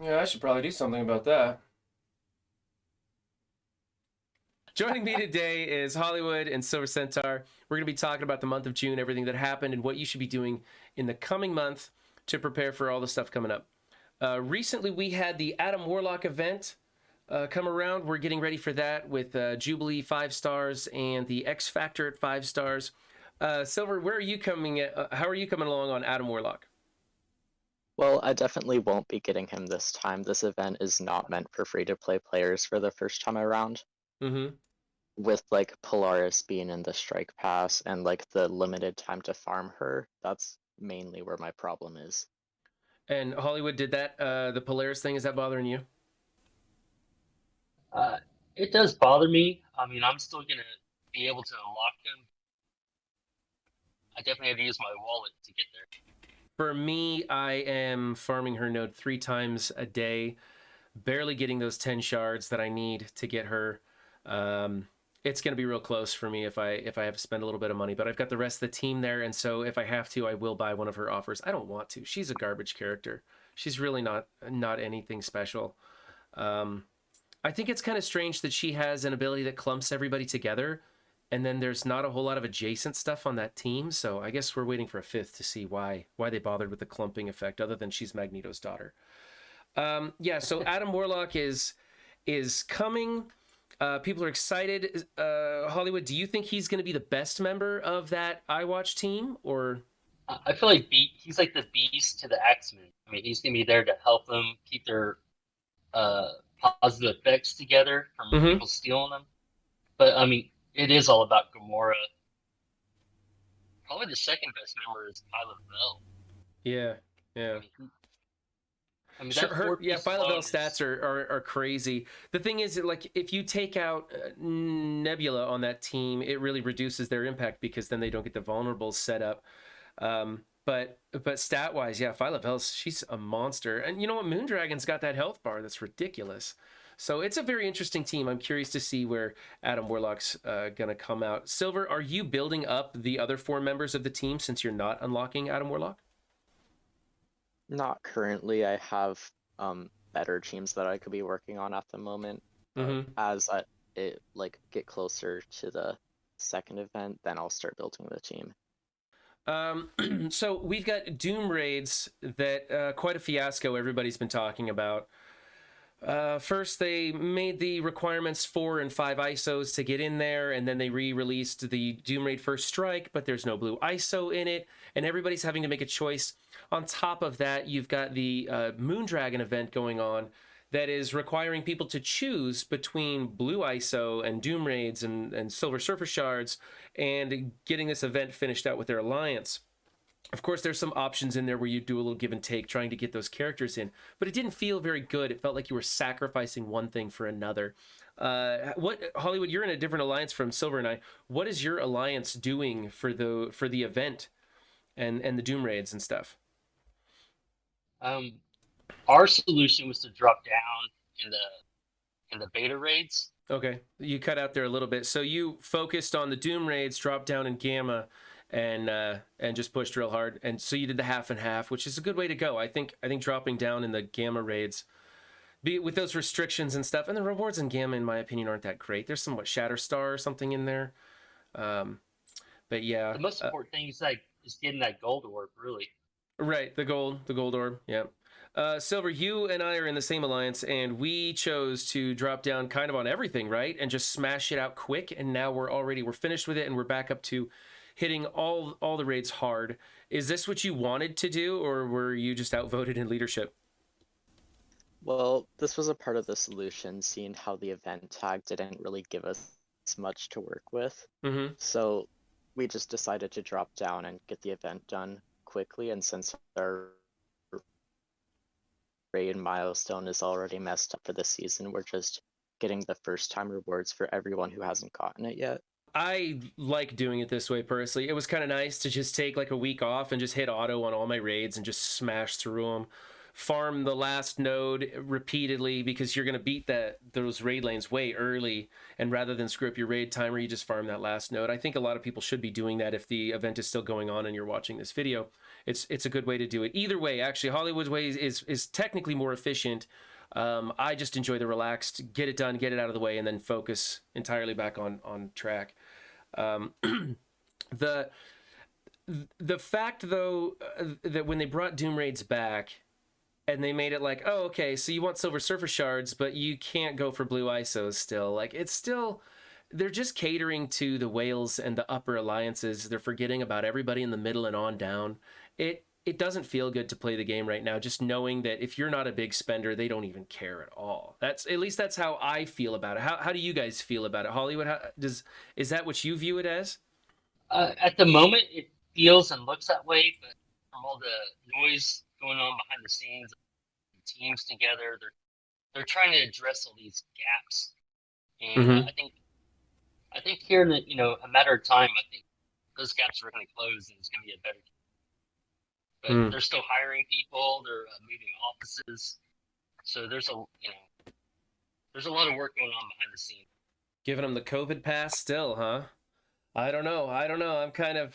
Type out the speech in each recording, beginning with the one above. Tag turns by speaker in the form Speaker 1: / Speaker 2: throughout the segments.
Speaker 1: Yeah, I should probably do something about that. Joining me today is Hollywood and Silver Centaur. We're going to be talking about the month of June, everything that happened, and what you should be doing in the coming month to prepare for all the stuff coming up. Recently, we had the Adam Warlock event come around. We're getting ready for that with Jubilee 5 stars and the X Factor at 5 stars. Silver, where are you coming? How are you coming along on Adam Warlock?
Speaker 2: Well, I definitely won't be getting him this time. This event is not meant for free-to-play players for the first time around.
Speaker 1: Mm-hmm.
Speaker 2: With like Polaris being in the Strike Pass and like the limited time to farm her, that's mainly where my problem is.
Speaker 1: And Hollywood, did that the Polaris thing? Is that bothering you?
Speaker 3: Uh, it does bother me. I mean, I'm still gonna be able to unlock them. I definitely have to use my wallet to get there.
Speaker 1: For me, I am farming her node 3 times a day, barely getting those 10 shards that I need to get her. It's going to be real close for me if I have to spend a little bit of money, but I've got the rest of the team there, and so if I have to, I will buy one of her offers. I don't want to. She's a garbage character. She's really not anything special. Um, I think it's kind of strange that she has an ability that clumps everybody together, and then there's not a whole lot of adjacent stuff on that team. So I guess we're waiting for a fifth to see why they bothered with the clumping effect, other than she's Magneto's daughter. Yeah, so Adam Warlock is coming. People are excited. Hollywood, do you think he's going to be the best member of that iWatch team, or?
Speaker 3: I feel like he's like the beast to the X-Men. I mean, he's gonna be there to help them keep their uh, positive effects together from
Speaker 1: Mm-hmm.
Speaker 3: people stealing them. But I mean, it is all about Gamora. Probably the second best member is Pilot Bell.
Speaker 1: Yeah,
Speaker 3: I
Speaker 1: yeah.
Speaker 3: mean, I mean
Speaker 1: Sure,
Speaker 3: that
Speaker 1: her
Speaker 3: four
Speaker 1: yeah.
Speaker 3: piece
Speaker 1: Violet Bell
Speaker 3: alone
Speaker 1: stats
Speaker 3: is.
Speaker 1: are crazy. The thing is, that, like, if you take out Nebula on that team, it really reduces their impact because then they don't get the vulnerables set up. But stat wise, yeah, Violet Bell's she's a monster, and you know what? Moondragon's got that health bar that's ridiculous. So it's a very interesting team. I'm curious to see where Adam Warlock's gonna come out. Silver, are you building up the other 4 members of the team since you're not unlocking Adam Warlock?
Speaker 2: Not currently. I have better teams that I could be working on at the moment, but
Speaker 1: Mm-hmm.
Speaker 2: as it like get closer to the second event, then I'll start building the team.
Speaker 1: So we've got Doom raids that quite a fiasco everybody's been talking about. First, they made the requirements 4 and 5 ISOs to get in there, and then they re-released the Doom Raid First Strike, but there's no blue ISO in it, and everybody's having to make a choice. On top of that, you've got the Moondragon event going on that is requiring people to choose between blue ISO and Doom Raids and Silver Surfer Shards, and getting this event finished out with their alliance. Of course, there's some options in there where you do a little give and take trying to get those characters in, but it didn't feel very good. It felt like you were sacrificing one thing for another. What Hollywood? You're in a different alliance from Silver and I. What is your alliance doing for the event and the Doom raids and stuff?
Speaker 3: Um, our solution was to drop down in the beta raids.
Speaker 1: Okay, you cut out there a little bit. So you focused on the Doom raids, dropped down in Gamma, and just pushed real hard. And so you did the half and half, which is a good way to go. I think dropping down in the Gamma raids be with those restrictions and stuff, and the rewards in Gamma, in my opinion, aren't that great. There's some Shatterstar or something in there, um, but
Speaker 3: The
Speaker 1: yeah,
Speaker 3: most important thing is getting that gold orb, really.
Speaker 1: right. The gold orb. Yeah. Silver, you and I are in the same alliance, and we chose to drop down kind of on everything, right, and just smash it out quick. And now we're finished with it, and we're back up to hitting all the raids hard. Is this what you wanted to do, or were you just outvoted in leadership?
Speaker 2: Well, this was a part of the solution, seeing how the event tag didn't really give us much to work with.
Speaker 1: Mm-hmm.
Speaker 2: So we just decided to drop down and get the event done quickly. And since our raid milestone is already messed up for the season, we're just getting the first time rewards for everyone who hasn't gotten it yet.
Speaker 1: I like doing it this way personally. It was kind of nice to just take like a week off and just hit auto on all my raids and just smash through them. Farm the last node repeatedly because you're going to beat those raid lanes way early. And rather than screw up your raid timer, you just farm that last node. I think a lot of people should be doing that if the event is still going on and you're watching this video. it's a good way to do it. Either way, actually, Hollywood's way is technically more efficient. I just enjoy the relaxed, get it done, get it out of the way, and then focus entirely back on track. The the fact though that when they brought Doom Raids back and they made it like, oh, okay, so you want Silver Surfer Shards, but you can't go for blue ISOs still. Like, it's still, they're just catering to the whales and the upper alliances. They're forgetting about everybody in the middle and on down. It doesn't feel good to play the game right now, just knowing that if you're not a big spender, they don't even care at all. That's, at least that's how I feel about it. How do you guys feel about it? Hollywood, is that what you view it as?
Speaker 3: At the moment, it feels and looks that way, but from all the noise going on behind the scenes, teams together, they're trying to address all these gaps, and
Speaker 1: Mm-hmm.
Speaker 3: I think here in a matter of time, I think those gaps are going to close, and it's going to be a better. But they're still hiring people. They're moving offices, so there's there's a lot of work going on behind the scenes.
Speaker 1: Giving them the COVID pass still, huh? I don't know. I'm kind of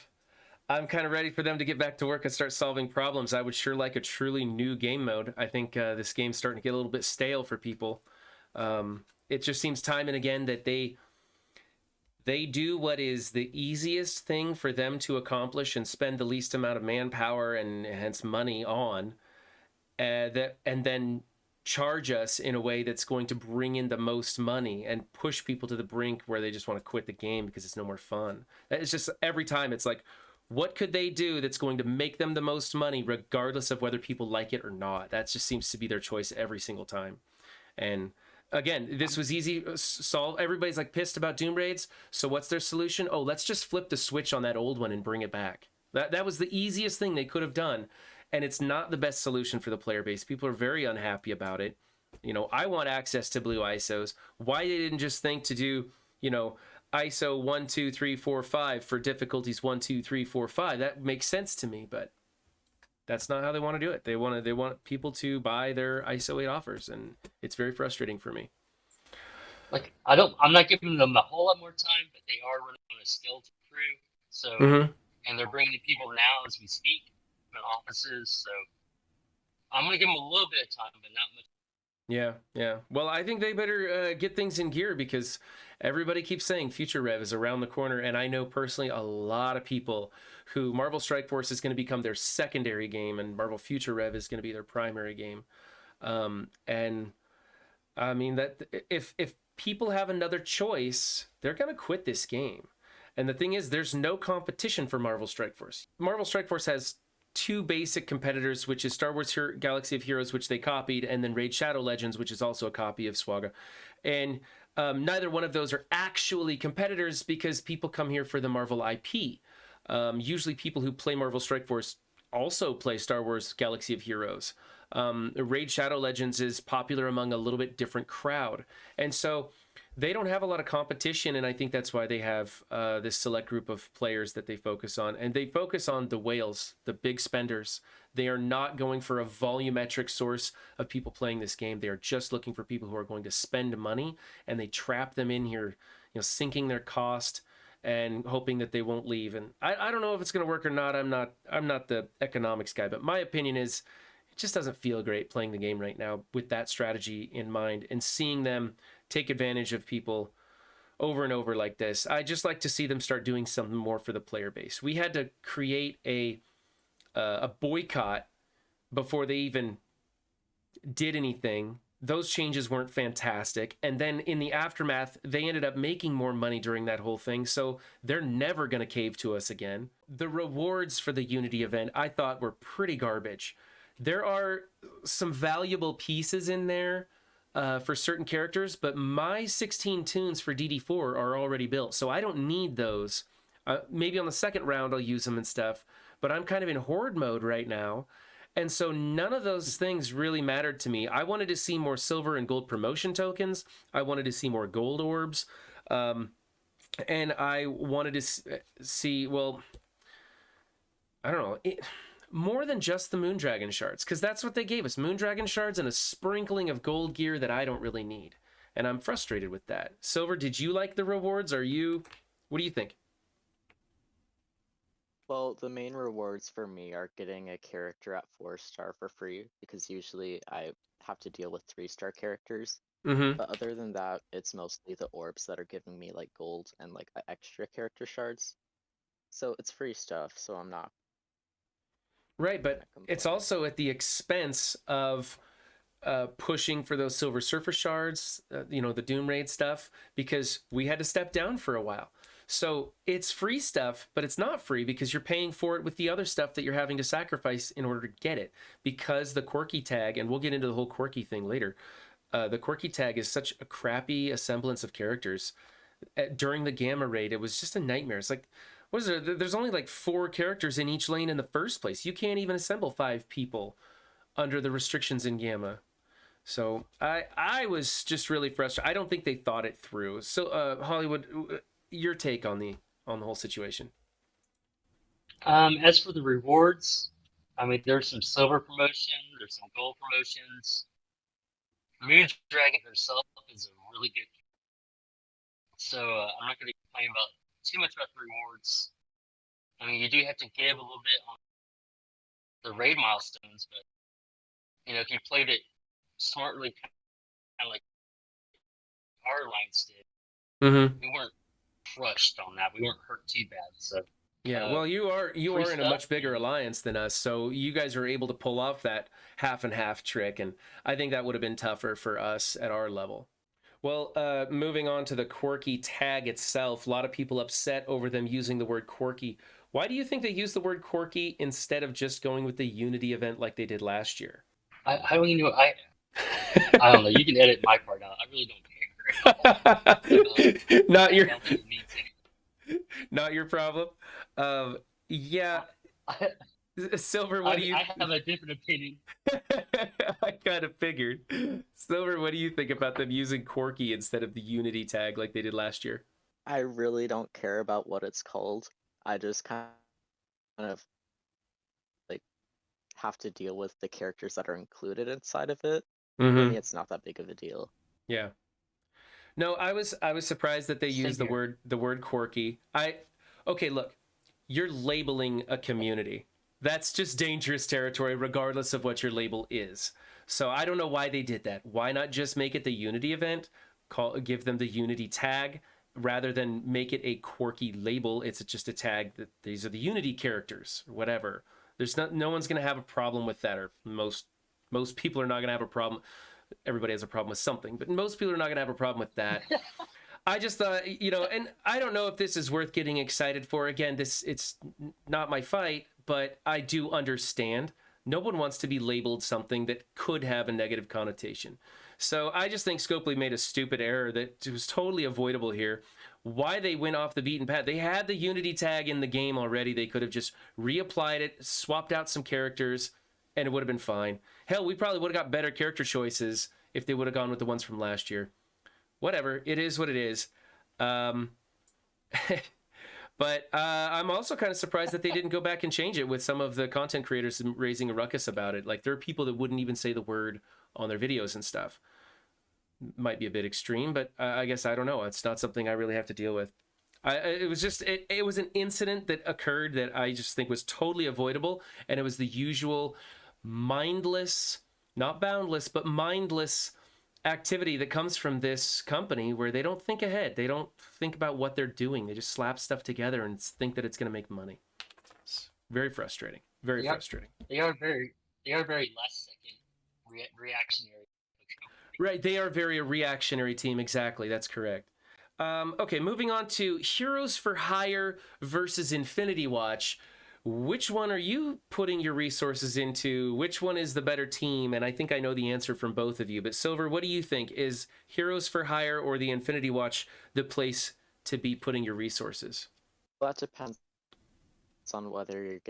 Speaker 1: ready for them to get back to work and start solving problems. I would sure like a truly new game mode. I think this game's starting to get a little bit stale for people. It just seems time and again that they do what is the easiest thing for them to accomplish and spend the least amount of manpower and hence money on, and then charge us in a way that's going to bring in the most money and push people to the brink where they just want to quit the game because it's no more fun. It's just every time it's like, what could they do that's going to make them the most money regardless of whether people like it or not? That just seems to be their choice every single time. And again, this was easy solve. Everybody's like pissed about Doom Raids, so what's their solution? Oh, let's just flip the switch on that old one and bring it back. That was the easiest thing they could have done, and it's not the best solution for the player base. People are very unhappy about it. I want access to blue ISOs. Why they didn't just think to do, ISO 1, 2, 3, 4, 5 for difficulties 1, 2, 3, 4, 5. That makes sense to me, but that's not how they want to do it. They want people to buy their ISO 8 offers, and it's very frustrating for me.
Speaker 3: Like, I'm not giving them a whole lot more time, but they are running on a skeleton crew. So, and they're bringing people now as we speak in offices. So, I'm gonna give them a little bit of time, but not much.
Speaker 1: Yeah. Well, I think they better get things in gear because everybody keeps saying Future Rev is around the corner, and I know personally a lot of people who Marvel Strike Force is going to become their secondary game, and Marvel Future Rev is going to be their primary game. And I mean that if people have another choice, they're going to quit this game. And the thing is, there's no competition for Marvel Strike Force. Marvel Strike Force has two basic competitors, which is Star Wars Galaxy of Heroes, which they copied, and then Raid Shadow Legends, which is also a copy of SWAGA. And neither one of those are actually competitors because people come here for the Marvel IP. Usually people who play Marvel Strike Force also play Star Wars Galaxy of Heroes. Raid Shadow Legends is popular among a little bit different crowd. And so they don't have a lot of competition, and I think that's why they have this select group of players that they focus on. And they focus on the whales, the big spenders. They are not going for a volumetric source of people playing this game. They are just looking for people who are going to spend money, and they trap them in here, sinking their cost and hoping that they won't leave. And I don't know if it's going to work or not. I'm not the economics guy, but my opinion is it just doesn't feel great playing the game right now with that strategy in mind and seeing them take advantage of people over and over like this. I just like to see them start doing something more for the player base. We had to create a boycott before they even did anything. Those changes weren't fantastic. And then in the aftermath, they ended up making more money during that whole thing. So they're never going to cave to us again. The rewards for the Unity event, I thought were pretty garbage. There are some valuable pieces in there for certain characters, but my 16 tunes for DD4 are already built, so I don't need those. Maybe on the second round I'll use them and stuff, but I'm kind of in horde mode right now, and so none of those things really mattered to me. I wanted to see more silver and gold promotion tokens. I wanted to see more gold orbs, and I wanted to see, well, I don't know, more than just the Moondragon shards, because that's what they gave us. Moondragon shards and a sprinkling of gold gear that I don't really need. And I'm frustrated with that. Silver, did you like the rewards? What do you think?
Speaker 2: Well, the main rewards for me are getting a character at 4-star for free, because usually I have to deal with 3-star characters.
Speaker 1: Mm-hmm.
Speaker 2: But other than that, it's mostly the orbs that are giving me like gold and like extra character shards. So it's free stuff, so I'm not
Speaker 1: Right, but
Speaker 2: gonna
Speaker 1: it's
Speaker 2: complain.
Speaker 1: also at the expense of pushing for those Silver Surfer shards, the Doom Raid stuff, because we had to step down for a while. So it's free stuff, but it's not free because you're paying for it with the other stuff that you're having to sacrifice in order to get it. Because the Quirky tag, and we'll get into the whole Quirky thing later, the Quirky tag is such a crappy assemblance of characters. During the Gamma Raid, it was just a nightmare. It's like, what is there? There's only like 4 characters in each lane in the first place. You can't even assemble 5 people under the restrictions in Gamma. So I was just really frustrated. I don't think they thought it through. So Hollywood, your take on the whole situation?
Speaker 3: As for the rewards, I mean, there's some silver promotion, there's some gold promotions. Moon Dragon herself is a really good. So I'm not going to complain about too much about the rewards. I mean, you do have to give a little bit on the raid milestones, but if you played it smartly, kind of like our lines did,
Speaker 1: Mm-hmm.
Speaker 3: we weren't crushed on that. We weren't hurt too bad. So
Speaker 1: Yeah, well, you are
Speaker 3: free
Speaker 1: in a
Speaker 3: stuff.
Speaker 1: much bigger alliance than us, so you guys are able to pull off that half and half trick, and I think that would have been tougher for us at our level. Well, moving on to the Quirky tag itself, a lot of people upset over them using the word Quirky. Why do you think they use the word Quirky instead of just going with the Unity event like they did last year?
Speaker 3: I don't even know. I don't know. You can edit my part out. I really don't care.
Speaker 1: Not your
Speaker 3: I don't think it means anything.
Speaker 1: not your problem. Yeah, Silver, what do you?
Speaker 3: I have a different opinion.
Speaker 1: I kind of figured. Silver, what do you think about them using Quirky instead of the Unity tag like they did last year?
Speaker 2: I really don't care about what it's called. I just kind of like have to deal with the characters that are included inside of it. For me, it's not that big of a deal.
Speaker 1: Yeah. No, I was surprised that they
Speaker 3: Same
Speaker 1: used
Speaker 3: here.
Speaker 1: the word Quirky. Okay, look, you're labeling a community. That's just dangerous territory, regardless of what your label is. So I don't know why they did that. Why not just make it the Unity event? Give them the Unity tag rather than make it a Quirky label. It's just a tag that these are the Unity characters, or whatever. There's no one's gonna have a problem with that, or most people are not gonna have a problem. Everybody has a problem with something, but most people are not gonna have a problem with that. I just thought, and I don't know if this is worth getting excited for. Again, it's not my fight, but I do understand. No one wants to be labeled something that could have a negative connotation. So I just think Scopely made a stupid error that was totally avoidable here. Why they went off the beaten path? They had the Unity tag in the game already. They could have just reapplied it, swapped out some characters, and it would have been fine. Hell, we probably would have got better character choices if they would have gone with the ones from last year. Whatever, it is what it is. But I'm also kind of surprised that they didn't go back and change it with some of the content creators raising a ruckus about it. Like, there are people that wouldn't even say the word on their videos and stuff. Might be a bit extreme, but I guess I don't know. It's not something I really have to deal with. It was an incident that occurred that I just think was totally avoidable, and it was the usual mindless, not boundless, but mindless activity that comes from this company where they don't think ahead. They don't think about what they're doing. They just slap stuff together and think that it's going to make money. It's very frustrating. Very frustrating.
Speaker 3: They are very last second reactionary.
Speaker 1: Right, they are very a reactionary team. Exactly, that's correct. Okay, moving on to Heroes for Hire versus Infinity Watch. Which one are you putting your resources into? Which one is the better team? And I think I know the answer from both of you. But Silver, what do you think? Is Heroes for Hire or the Infinity Watch the place to be putting your resources?
Speaker 2: Well, that depends on whether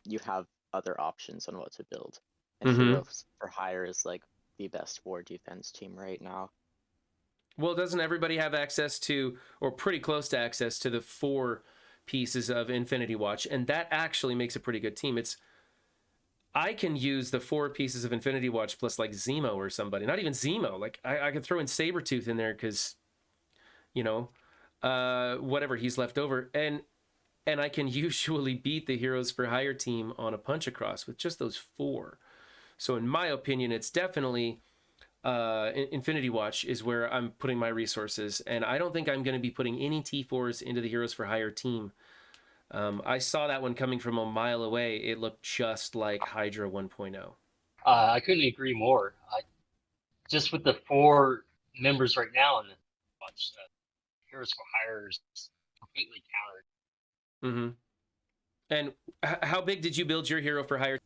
Speaker 2: you have other options on what to build. And Heroes for Hire is like the best war defense team right now.
Speaker 1: Well, doesn't everybody have access to, or pretty close to access to, the 4 pieces of Infinity Watch? And that actually makes a pretty good team. I can use the 4 pieces of Infinity Watch plus like Zemo or somebody. Not even Zemo. Like I could throw in Sabretooth in there because, whatever he's left over. And and I can usually beat the Heroes for Hire team on a punch across with just those 4. So in my opinion, it's definitely Infinity Watch is where I'm putting my resources, and I don't think I'm going to be putting any T4s into the Heroes for Hire team. I saw that one coming from a mile away. It looked just like Hydra 1.0.
Speaker 3: I couldn't agree more. Just with the 4 members right now in the watch, Heroes for Hire is completely countered.
Speaker 1: Mm-hmm. And how big did you build your Hero for Hire?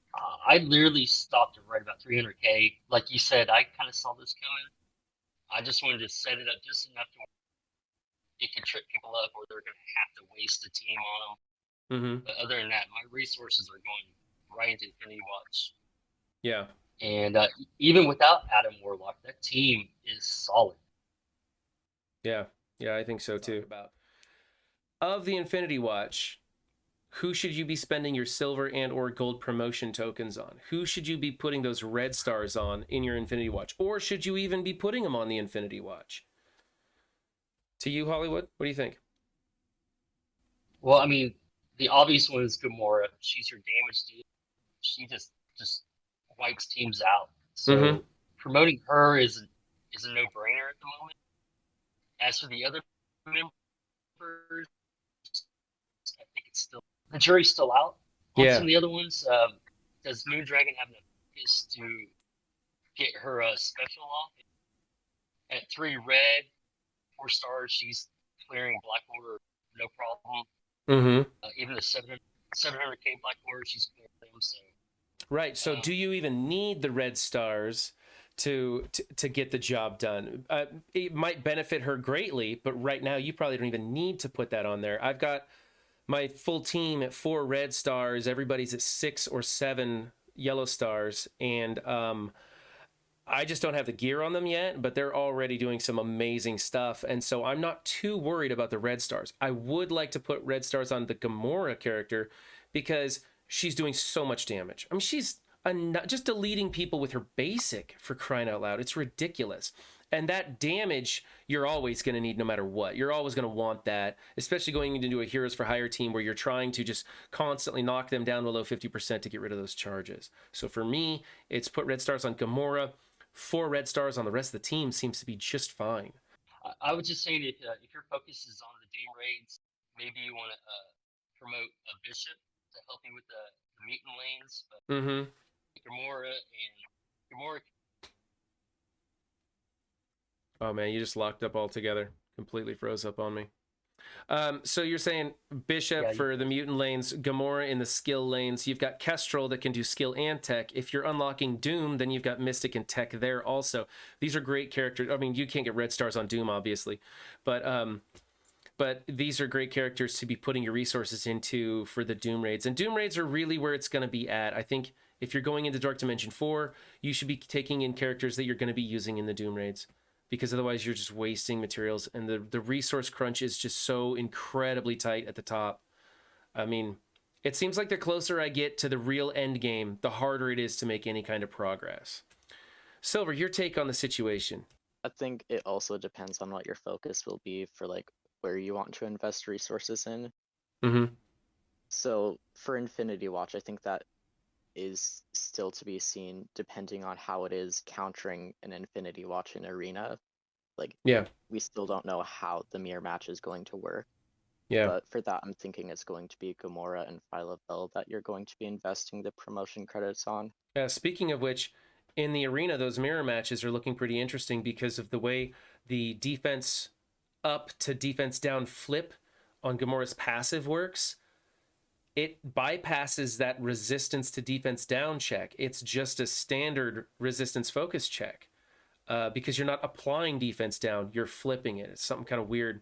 Speaker 3: I literally stopped at right about 300K. Like you said, I kind of saw this coming. I just wanted to set it up just enough to where it could trip people up, or they're going to have to waste a team on them.
Speaker 1: Mm-hmm.
Speaker 3: But other than that, my resources are going right into Infinity Watch.
Speaker 1: Yeah.
Speaker 3: And even without Adam Warlock, that team is solid.
Speaker 1: Yeah. Yeah, I think so too. Of the Infinity Watch, who should you be spending your silver and or gold promotion tokens on? Who should you be putting those red stars on in your Infinity Watch? Or should you even be putting them on the Infinity Watch? To you, Hollywood, what do you think?
Speaker 3: Well, I mean, the obvious one is Gamora. She's your damage dealer. She just wipes teams out. So promoting her is a no-brainer at the moment. As for the other members, I think it's still the jury's still out on some of the other ones. Does Moondragon have the focus to get her special off? At 3 red, 4 stars, she's clearing Black Order no problem. Even the 700K Black Order, she's clearing them. So.
Speaker 1: Right. So do you even need the red stars to get the job done? It might benefit her greatly, but right now you probably don't even need to put that on there. I've got my full team at 4 red stars. Everybody's at 6 or 7 yellow stars. And I just don't have the gear on them yet, but they're already doing some amazing stuff. And so I'm not too worried about the red stars. I would like to put red stars on the Gamora character because she's doing so much damage. I mean, she's just deleting people with her basic, for crying out loud. It's ridiculous. And that damage, you're always going to need no matter what. You're always going to want that, especially going into a Heroes for Hire team where you're trying to just constantly knock them down below 50% to get rid of those charges. So for me, it's put red stars on Gamora. 4 red stars on the rest of the team seems to be just fine.
Speaker 3: I would just say that if your focus is on the Doom raids, maybe you want to promote a Bishop to help you with the mutant lanes. But Gamora.
Speaker 1: Oh man, you just locked up altogether. Completely froze up on me. So you're saying Bishop for the mutant lanes, Gamora in the skill lanes. You've got Kestrel that can do skill and tech. If you're unlocking Doom, then you've got Mystic and Tech there also. These are great characters. I mean, you can't get red stars on Doom, obviously, but these are great characters to be putting your resources into for the Doom raids. And Doom raids are really where it's going to be at. I think if you're going into Dark Dimension 4, you should be taking in characters that you're going to be using in the Doom raids, because otherwise you're just wasting materials, and the resource crunch is just so incredibly tight at the top. I mean, it seems like the closer I get to the real end game, the harder it is to make any kind of progress. Silver, your take on the situation?
Speaker 2: I think it also depends on what your focus will be for like where you want to invest resources in. So for Infinity Watch, I think that is still to be seen depending on how it is countering an Infinity Watch in Arena. Like, we still don't know how the mirror match is going to work. But for that, I'm thinking it's going to be Gamora and Phyla-Vell that you're going to be investing the promotion credits on.
Speaker 1: Speaking of which, in the Arena, those mirror matches are looking pretty interesting because of the way the defense up to defense down flip on Gamora's passive works. It bypasses that resistance to defense down check. It's just a standard resistance focus check because you're not applying defense down, you're flipping it. It's something kind of weird.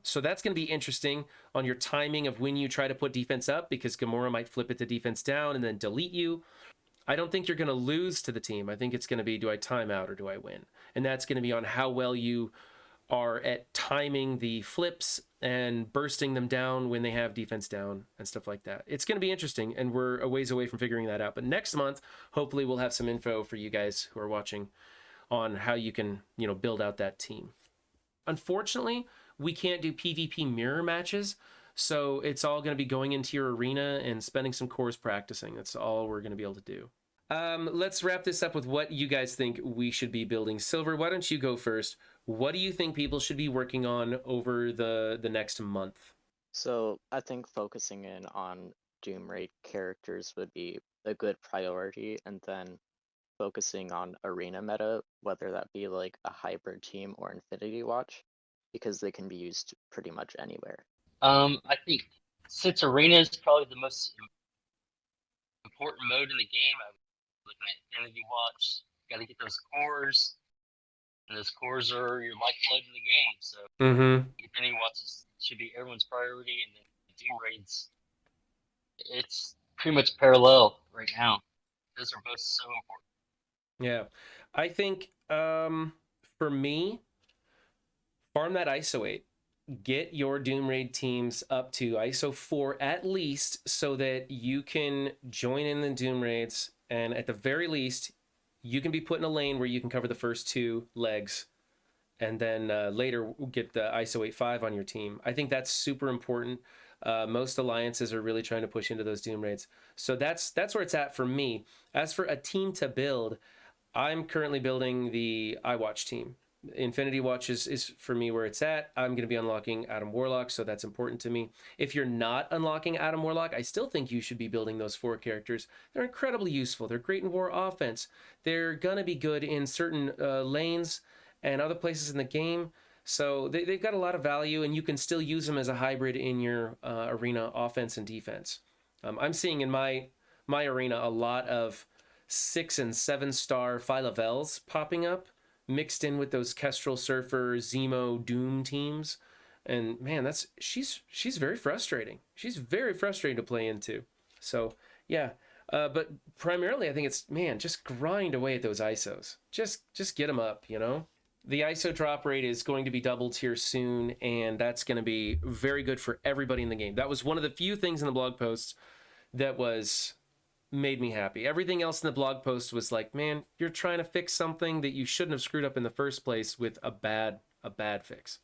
Speaker 1: So that's going to be interesting on your timing of when you try to put defense up, because Gamora might flip it to defense down and then delete you. I don't think you're going to lose to the team. I think it's going to be, do I time out or do I win? And that's going to be on how well you are at timing the flips and bursting them down when they have defense down and stuff like that. It's going to be interesting, and we're a ways away from figuring that out. But next month, hopefully we'll have some info for you guys who are watching on how you can, build out that team. Unfortunately, we can't do PvP mirror matches, So it's all going to be going into your arena and spending some cores practicing. That's all we're going to be able to do. Let's wrap this up with what you guys think we should be building. Silver, why don't you go first? What do you think people should be working on over the next month?
Speaker 2: So I think focusing in on Doom Raid characters would be a good priority, and then focusing on arena meta, whether that be like a hybrid team or Infinity Watch, because they can be used pretty much anywhere.
Speaker 3: I think since arena is probably the most important mode in the game, I'm looking at Infinity Watch. Got to get those cores, and those cores are your lifeblood in the game. So Infinity Watch should be everyone's priority, and then Doom Raids, it's pretty much parallel right now. Those are both so important.
Speaker 1: Yeah, I think for me, farm that ISO 8. Get your Doom Raid teams up to ISO 4 at least, so that you can join in the Doom Raids, and at the very least, you can be put in a lane where you can cover the first 2 legs, and then later get the ISO 8.5 on your team. I think that's super important. Most alliances are really trying to push into those Doom Raids. So that's where it's at for me. As for a team to build, I'm currently building the iWatch team. Infinity Watch is for me where it's at. I'm going to be unlocking Adam Warlock, so that's important to me. If you're not unlocking Adam Warlock, I still think you should be building those 4 characters. They're incredibly useful. They're great in war offense. They're going to be good in certain lanes and other places in the game. So they've got a lot of value, and you can still use them as a hybrid in your arena offense and defense. I'm seeing in my arena a lot of 6 and 7 star Phylavels popping up, mixed in with those Kestrel Surfer, Zemo, Doom teams. And man, she's very frustrating. She's very frustrating to play into. So yeah, but primarily I think it's, man, just grind away at those ISOs. Just get them up, you know? The ISO drop rate is going to be doubled here soon, and that's going to be very good for everybody in the game. That was one of the few things in the blog posts that made me happy. Everything else in the blog post was like, man, you're trying to fix something that you shouldn't have screwed up in the first place with a bad fix.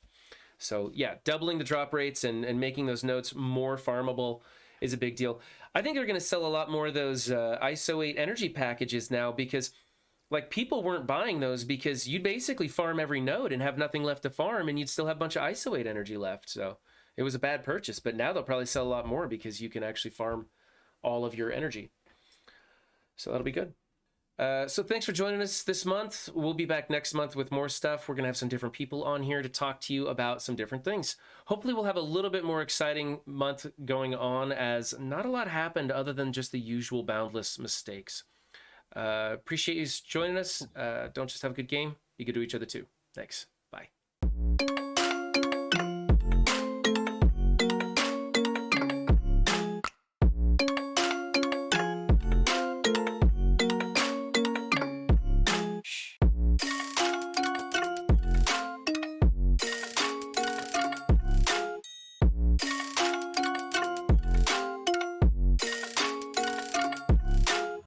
Speaker 1: So yeah, doubling the drop rates and making those notes more farmable is a big deal. I think they're going to sell a lot more of those ISO 8 energy packages now, because like, people weren't buying those because you'd basically farm every node and have nothing left to farm, and you'd still have a bunch of ISO 8 energy left. So it was a bad purchase, but now they'll probably sell a lot more because you can actually farm all of your energy. So that'll be good. So thanks for joining us this month. We'll be back next month with more stuff. We're going to have some different people on here to talk to you about some different things. Hopefully we'll have a little bit more exciting month going on, as not a lot happened other than just the usual boundless mistakes. Appreciate you joining us. Don't just have a good game, be good to each other too. Thanks. Bye.